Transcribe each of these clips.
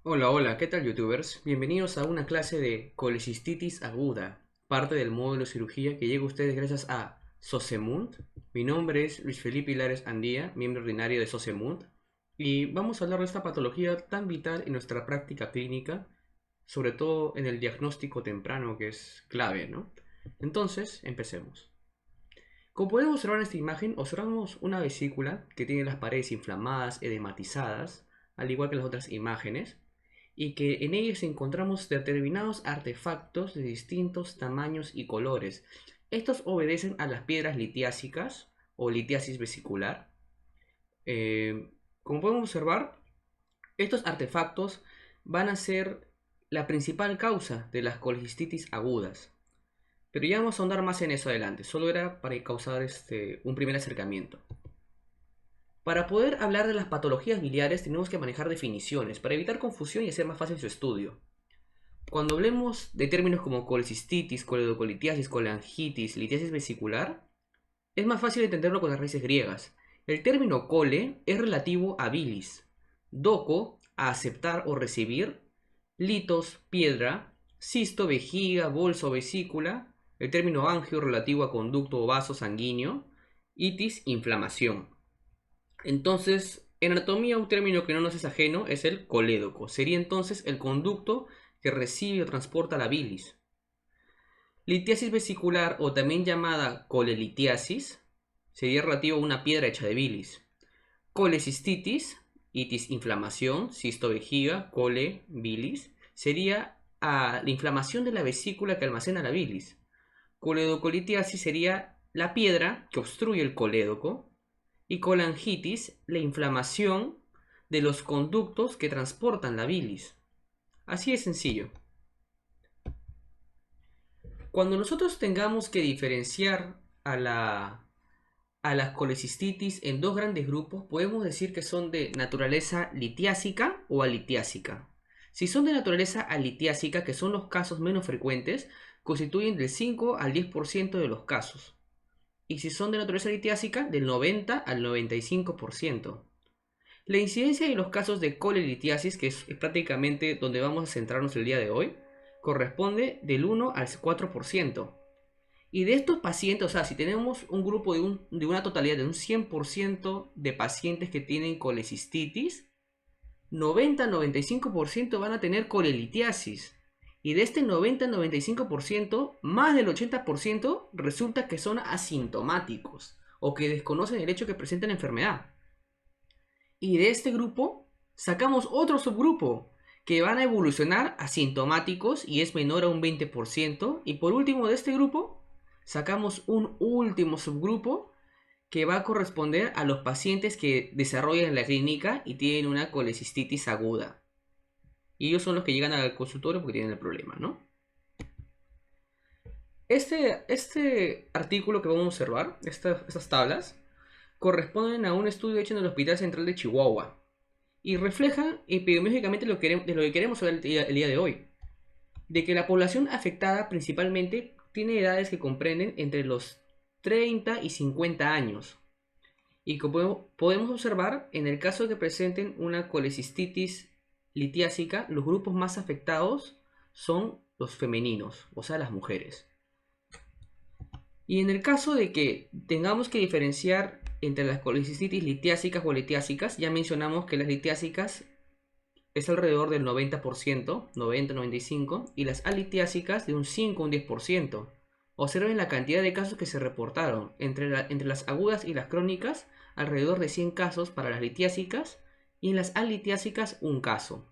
Hola, hola, ¿qué tal youtubers? Bienvenidos a una clase de colecistitis aguda, parte del módulo de cirugía que llega a ustedes gracias a Sosemund. Mi nombre es Luis Felipe Hilares Andía, miembro ordinario de Sosemund, y vamos a hablar de esta patología tan vital en nuestra práctica clínica, sobre todo en el diagnóstico temprano que es clave, ¿no? Entonces, empecemos. Como podemos observar en esta imagen, observamos una vesícula que tiene las paredes inflamadas, edematizadas, al igual que las otras imágenes, y que en ellas encontramos determinados artefactos de distintos tamaños y colores. Estos obedecen a las piedras litiásicas o litiasis vesicular. Como podemos observar, estos artefactos van a ser la principal causa de las colecistitis agudas. Pero ya vamos a ahondar más en eso adelante. Solo era para causar un primer acercamiento. Para poder hablar de las patologías biliares tenemos que manejar definiciones para evitar confusión y hacer más fácil su estudio. Cuando hablemos de términos como colecistitis, coledocolitiasis, colangitis, litiasis vesicular, es más fácil entenderlo con las raíces griegas. El término cole es relativo a bilis, doco, a aceptar o recibir, litos, piedra, cisto, vejiga, bolsa o vesícula, el término angio relativo a conducto o vaso sanguíneo, itis, inflamación. Entonces, en anatomía un término que no nos es ajeno es el colédoco. Sería entonces el conducto que recibe o transporta la bilis. Litiasis vesicular o también llamada colelitiasis sería relativo a una piedra hecha de bilis. Colecistitis, itis inflamación, cisto vejiga, cole, bilis, sería la inflamación de la vesícula que almacena la bilis. Coledocolitiasis sería la piedra que obstruye el colédoco y colangitis, la inflamación de los conductos que transportan la bilis. Así de sencillo. Cuando nosotros tengamos que diferenciar a la colecistitis en dos grandes grupos, podemos decir que son de naturaleza litiásica o alitiásica. Si son de naturaleza alitiásica, que son los casos menos frecuentes, constituyen del 5 al 10% de los casos. Y si son de naturaleza litiásica, del 90 al 95%. La incidencia de los casos de colelitiasis, que es prácticamente donde vamos a centrarnos el día de hoy, corresponde del 1 al 4%. Y de estos pacientes, o sea, si tenemos un grupo de una totalidad de un 100% de pacientes que tienen colecistitis, 90-95% van a tener colelitiasis. Y de este 90-95%, más del 80% resulta que son asintomáticos o que desconocen el hecho que presentan enfermedad. Y de este grupo sacamos otro subgrupo que van a evolucionar asintomáticos y es menor a un 20%. Y por último de este grupo sacamos un último subgrupo que va a corresponder a los pacientes que desarrollan en la clínica y tienen una colecistitis aguda. Y ellos son los que llegan al consultorio porque tienen el problema, ¿no? Este artículo que vamos a observar, estas tablas, corresponden a un estudio hecho en el Hospital Central de Chihuahua y reflejan epidemiológicamente de lo que queremos hablar el día de hoy, de que la población afectada principalmente tiene edades que comprenden entre los 30 y 50 años. Y como podemos observar, en el caso de que presenten una colecistitis litiásica, los grupos más afectados son los femeninos, o sea, las mujeres. Y en el caso de que tengamos que diferenciar entre las colecistitis litiásicas o litiásicas, ya mencionamos que las litiásicas es alrededor del 90%, 90-95%, y las alitiásicas de un 5 o un 10%. Observen la cantidad de casos que se reportaron. Entre las agudas y las crónicas, alrededor de 100 casos para las litiásicas, y en las alitiásicas un caso.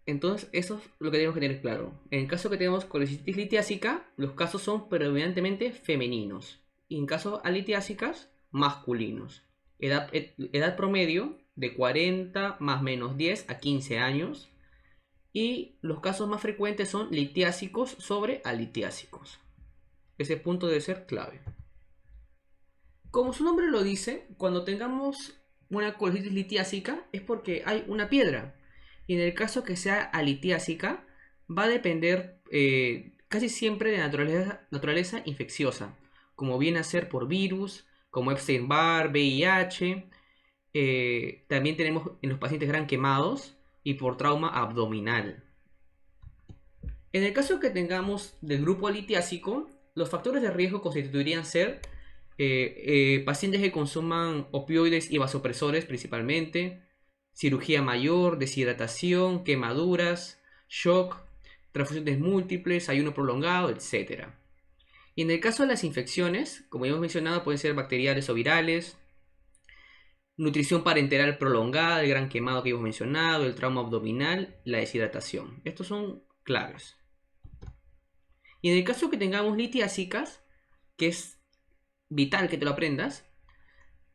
Entonces, eso es lo que tenemos que tener claro. En el caso que tenemos colecistitis litiásica, los casos son predominantemente femeninos. Y en caso alitiásicas, masculinos. Edad promedio de 40 más menos 10 a 15 años. Y los casos más frecuentes son litiásicos sobre alitiásicos. Ese punto debe ser clave. Como su nombre lo dice, cuando tengamos una colecitis litiásica es porque hay una piedra. Y en el caso que sea alitiásica, va a depender casi siempre de naturaleza infecciosa, como viene a ser por virus, como Epstein-Barr, VIH, también tenemos en los pacientes gran quemados y por trauma abdominal. En el caso que tengamos del grupo litiásico, los factores de riesgo constituirían ser pacientes que consuman opioides y vasopresores principalmente, cirugía mayor, deshidratación, quemaduras, shock, transfusiones múltiples, ayuno prolongado, etc. Y en el caso de las infecciones, como ya hemos mencionado, pueden ser bacteriales o virales, nutrición parenteral prolongada, el gran quemado que hemos mencionado, el trauma abdominal, la deshidratación. Estos son claves. Y en el caso que tengamos litiásicas, que es vital que te lo aprendas,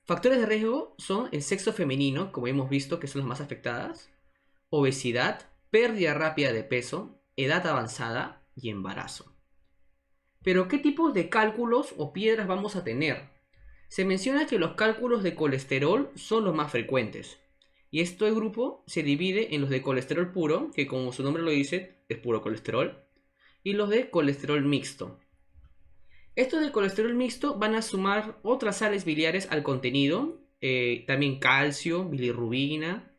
factores de riesgo son el sexo femenino, como hemos visto que son las más afectadas, obesidad, pérdida rápida de peso, edad avanzada y embarazo. Pero ¿qué tipos de cálculos o piedras vamos a tener? Se menciona que los cálculos de colesterol son los más frecuentes. Y este grupo se divide en los de colesterol puro, que como su nombre lo dice, es puro colesterol, y los de colesterol mixto. Estos de colesterol mixto van a sumar otras sales biliares al contenido, también calcio, bilirrubina.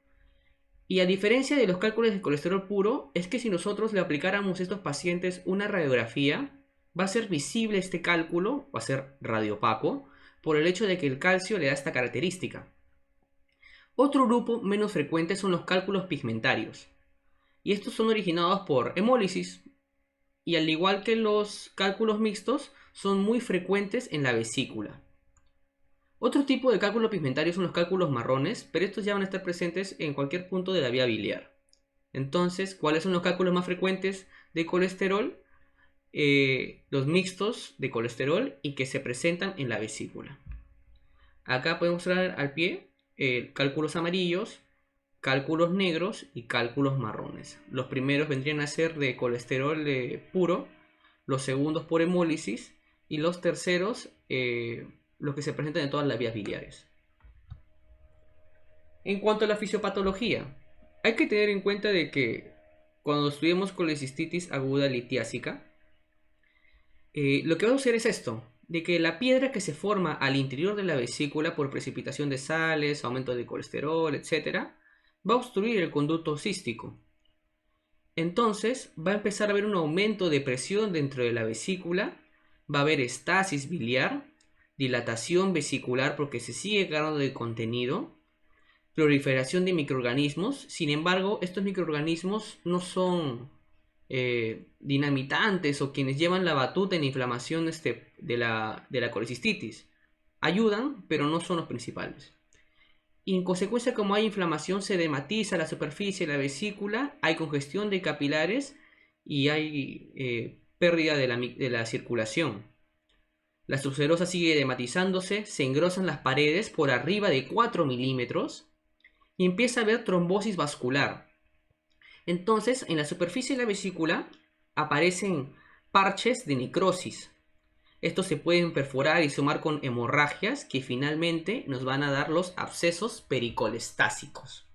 Y a diferencia de los cálculos de colesterol puro, es que si nosotros le aplicáramos a estos pacientes una radiografía, va a ser visible este cálculo, va a ser radiopaco, por el hecho de que el calcio le da esta característica. Otro grupo menos frecuente son los cálculos pigmentarios. Y estos son originados por hemólisis. Y al igual que los cálculos mixtos, son muy frecuentes en la vesícula. Otro tipo de cálculo pigmentario son los cálculos marrones, pero estos ya van a estar presentes en cualquier punto de la vía biliar. Entonces, ¿cuáles son los cálculos más frecuentes de colesterol? Los mixtos de colesterol y que se presentan en la vesícula. Acá podemos mostrar al pie cálculos amarillos, cálculos negros y cálculos marrones. Los primeros vendrían a ser de colesterol puro, los segundos por hemólisis y los terceros los que se presentan en todas las vías biliares. En cuanto a la fisiopatología, hay que tener en cuenta de que cuando estudiemos colecistitis aguda litiásica, lo que va a suceder es esto, de que la piedra que se forma al interior de la vesícula por precipitación de sales, aumento de colesterol, etc., va a obstruir el conducto cístico. Entonces va a empezar a haber un aumento de presión dentro de la vesícula, va a haber estasis biliar, dilatación vesicular porque se sigue cargando de contenido, proliferación de microorganismos. Sin embargo, estos microorganismos no son dinamitantes o quienes llevan la batuta en la inflamación de la colecistitis. Ayudan, pero no son los principales. Y en consecuencia, como hay inflamación, se edematiza la superficie de la vesícula, hay congestión de capilares y hay pérdida de la circulación. La subserosa sigue edematizándose, se engrosan las paredes por arriba de 4 milímetros y empieza a haber trombosis vascular. Entonces, en la superficie de la vesícula aparecen parches de necrosis. Estos se pueden perforar y sumar con hemorragias que finalmente nos van a dar los abscesos pericolestásicos.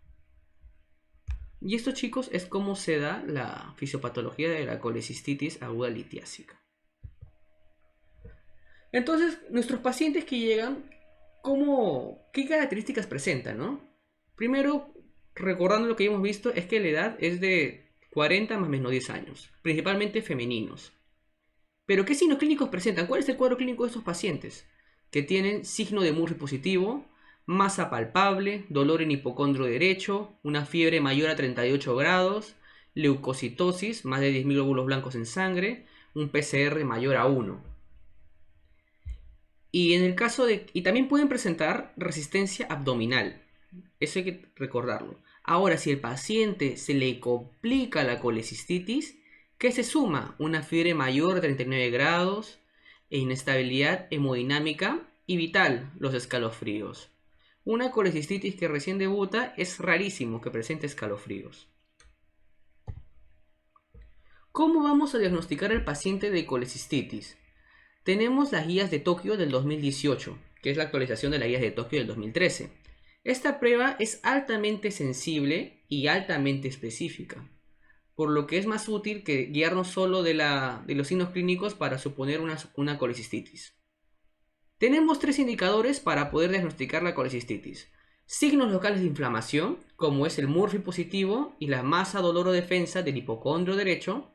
Y esto, chicos, es como se da la fisiopatología de la colecistitis aguda litiásica. Entonces, nuestros pacientes que llegan, ¿qué características presentan, no? Primero, recordando lo que hemos visto, es que la edad es de 40 más o menos 10 años, principalmente femeninos. Pero ¿qué signos clínicos presentan? ¿Cuál es el cuadro clínico de estos pacientes? Que tienen signo de Murray positivo, masa palpable, dolor en hipocondrio derecho, una fiebre mayor a 38 grados, leucocitosis, más de 10.000 glóbulos blancos en sangre, un PCR mayor a 1. Y también pueden presentar resistencia abdominal. Eso hay que recordarlo. Ahora, si el paciente se le complica la colecistitis, ¿qué se suma? Una fiebre mayor a 39 grados e inestabilidad hemodinámica y vital, los escalofríos. Una colecistitis que recién debuta es rarísimo que presente escalofríos. ¿Cómo vamos a diagnosticar al paciente de colecistitis? Tenemos las guías de Tokio del 2018, que es la actualización de las guías de Tokio del 2013. Esta prueba es altamente sensible y altamente específica, por lo que es más útil que guiarnos solo de los signos clínicos para suponer una colecistitis. Tenemos 3 indicadores para poder diagnosticar la colecistitis. Signos locales de inflamación, como es el Murphy positivo y la masa doloro-defensa del hipocondrio derecho.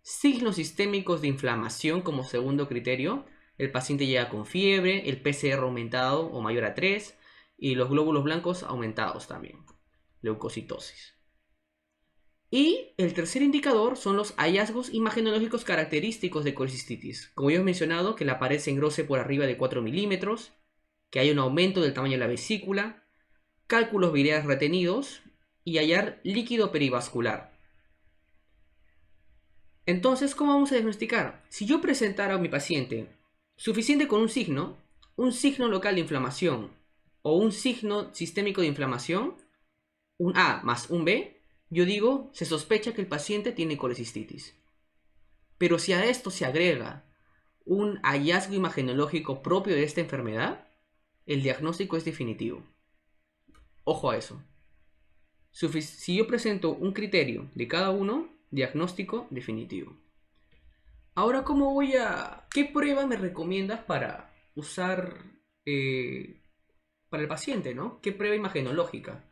Signos sistémicos de inflamación como segundo criterio. El paciente llega con fiebre, el PCR aumentado o mayor a 3 y los glóbulos blancos aumentados también. Leucocitosis. Y el tercer indicador son los hallazgos imagenológicos característicos de colecistitis. Como ya he mencionado, que la pared se engrose por arriba de 4 milímetros, que hay un aumento del tamaño de la vesícula, cálculos biliares retenidos y hallar líquido perivascular. Entonces, ¿cómo vamos a diagnosticar? Si yo presentara a mi paciente suficiente con un signo local de inflamación o un signo sistémico de inflamación, un A más un B, yo digo, se sospecha que el paciente tiene colecistitis. Pero si a esto se agrega un hallazgo imagenológico propio de esta enfermedad, el diagnóstico es definitivo. Ojo a eso. Si yo presento un criterio de cada uno, diagnóstico definitivo. Ahora, ¿qué prueba me recomiendas para usar para el paciente, ¿no? ¿Qué prueba imagenológica?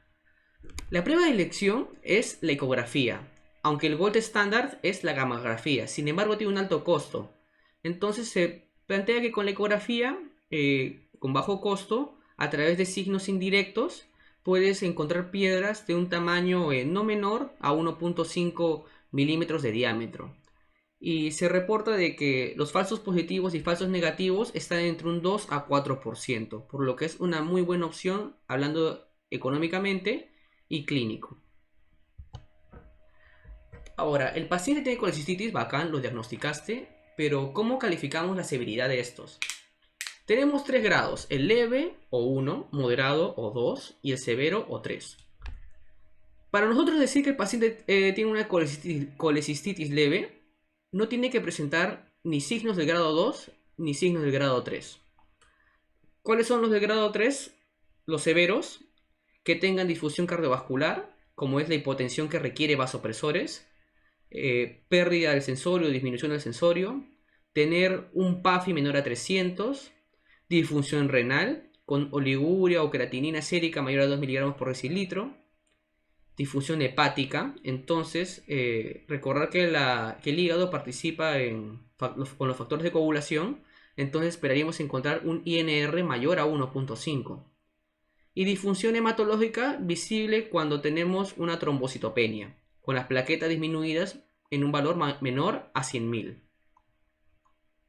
La prueba de elección es la ecografía, aunque el gold estándar es la gamografía. Sin embargo, tiene un alto costo. Entonces se plantea que con la ecografía, con bajo costo, a través de signos indirectos, puedes encontrar piedras de un tamaño no menor a 1.5 milímetros de diámetro. Y se reporta de que los falsos positivos y falsos negativos están entre un 2 a 4%, por lo que es una muy buena opción hablando económicamente y clínico. Ahora, el paciente tiene colecistitis, bacán, lo diagnosticaste, pero ¿cómo calificamos la severidad de estos? Tenemos 3 grados, el leve o 1, moderado o 2 y el severo o 3. Para nosotros decir que el paciente tiene una colecistitis leve, no tiene que presentar ni signos del grado 2 ni signos del grado 3. ¿Cuáles son los del grado 3? Los severos, que tengan difusión cardiovascular, como es la hipotensión que requiere vasopresores, pérdida del sensorio, disminución del sensorio, tener un PAFI menor a 300, disfunción renal, con oliguria o creatinina sérica mayor a 2 miligramos por decilitro, difusión hepática. Entonces, recordar que el hígado participa con los factores de coagulación, entonces esperaríamos encontrar un INR mayor a 1.5. Y disfunción hematológica visible cuando tenemos una trombocitopenia, con las plaquetas disminuidas en un valor menor a 100.000.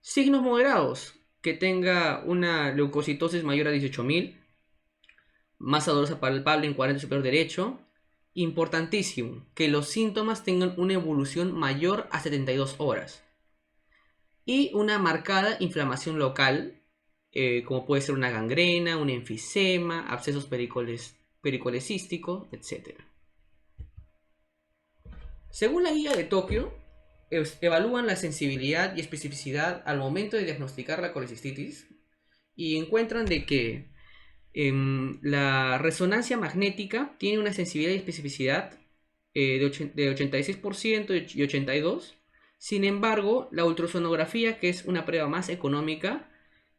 Signos moderados, que tenga una leucocitosis mayor a 18.000, masa dolorosa palpable en cuadrante superior derecho. Importantísimo, que los síntomas tengan una evolución mayor a 72 horas. Y una marcada inflamación local, como puede ser una gangrena, un enfisema, abscesos pericolecísticos, etc. Según la guía de Tokio, evalúan la sensibilidad y especificidad al momento de diagnosticar la colecistitis y encuentran de que la resonancia magnética tiene una sensibilidad y especificidad de 86% y 82%. Sin embargo, la ultrasonografía, que es una prueba más económica,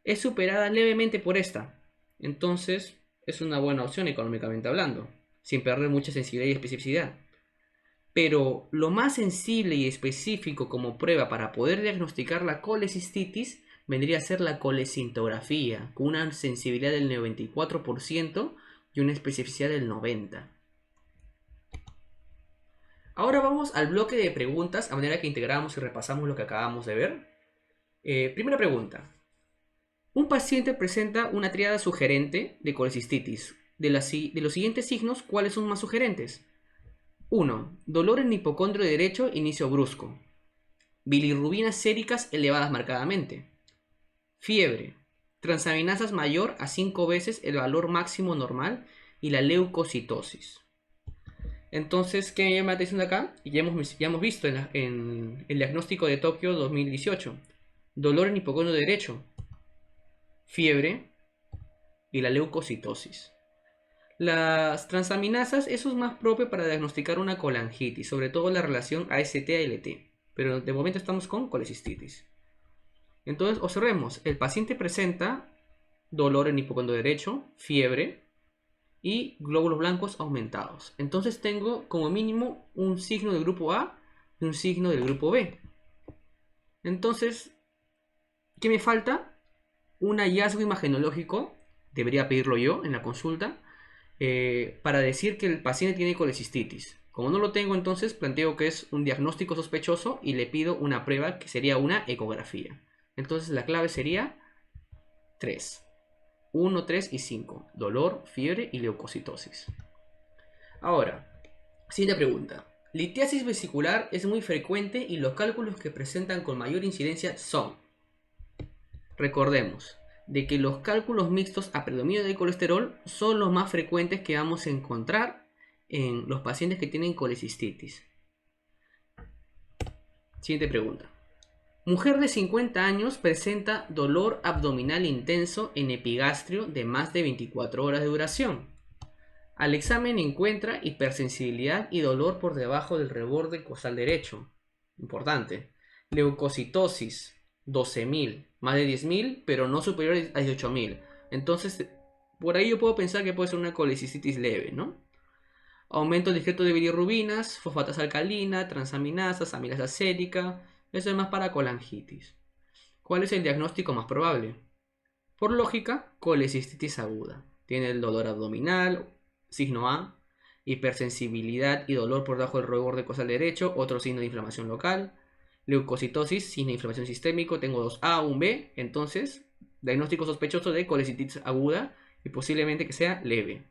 es superada levemente por esta. Entonces, es una buena opción económicamente hablando, sin perder mucha sensibilidad y especificidad. Pero lo más sensible y específico como prueba para poder diagnosticar la colecistitis vendría a ser la colecintografía, con una sensibilidad del 94% y una especificidad del 90%. Ahora vamos al bloque de preguntas, a manera que integramos y repasamos lo que acabamos de ver. Primera pregunta. Un paciente presenta una triada sugerente de colecistitis. De los siguientes signos, ¿cuáles son más sugerentes? 1. Dolor en hipocondrio derecho, inicio brusco. Bilirrubinas séricas elevadas marcadamente. Fiebre. Transaminasas mayor a 5 veces el valor máximo normal y la leucocitosis. Entonces, ¿qué me llama la atención acá? Ya hemos visto en el diagnóstico de Tokio 2018. Dolor en hipocondrio derecho. Fiebre y la leucocitosis. Las transaminasas, eso es más propio para diagnosticar una colangitis, sobre todo la relación AST-ALT, pero de momento estamos con colecistitis. Entonces, observemos, el paciente presenta dolor en hipocondrio derecho, fiebre, y glóbulos blancos aumentados. Entonces tengo como mínimo un signo del grupo A y un signo del grupo B. Entonces, ¿qué me falta? Un hallazgo imagenológico, debería pedirlo yo en la consulta, para decir que el paciente tiene colecistitis. Como no lo tengo, entonces planteo que es un diagnóstico sospechoso y le pido una prueba que sería una ecografía. Entonces la clave sería 3. 1, 3 y 5. Dolor, fiebre y leucocitosis. Ahora, siguiente pregunta. Litiasis vesicular es muy frecuente y los cálculos que presentan con mayor incidencia son. Recordemos de que los cálculos mixtos a predominio de colesterol son los más frecuentes que vamos a encontrar en los pacientes que tienen colecistitis. Siguiente pregunta. Mujer de 50 años presenta dolor abdominal intenso en epigastrio de más de 24 horas de duración. Al examen encuentra hipersensibilidad y dolor por debajo del reborde costal derecho. Importante. Leucocitosis, 12.000, más de 10.000, pero no superior a 18.000. Entonces, por ahí yo puedo pensar que puede ser una colecistitis leve, ¿no? Aumento discreto de bilirrubinas, fosfatasa alcalina, transaminasas, amilasa acética. Eso es más para colangitis. ¿Cuál es el diagnóstico más probable? Por lógica, colecistitis aguda. Tiene el dolor abdominal, signo A, hipersensibilidad y dolor por debajo del reborde costal derecho, otro signo de inflamación local. Leucocitosis, signo de inflamación sistémico, tengo 2A, un B, entonces, diagnóstico sospechoso de colecistitis aguda y posiblemente que sea leve.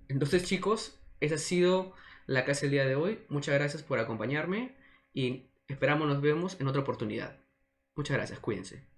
Entonces, chicos, esa ha sido la clase del día de hoy. Muchas gracias por acompañarme y esperamos nos vemos en otra oportunidad. Muchas gracias, cuídense.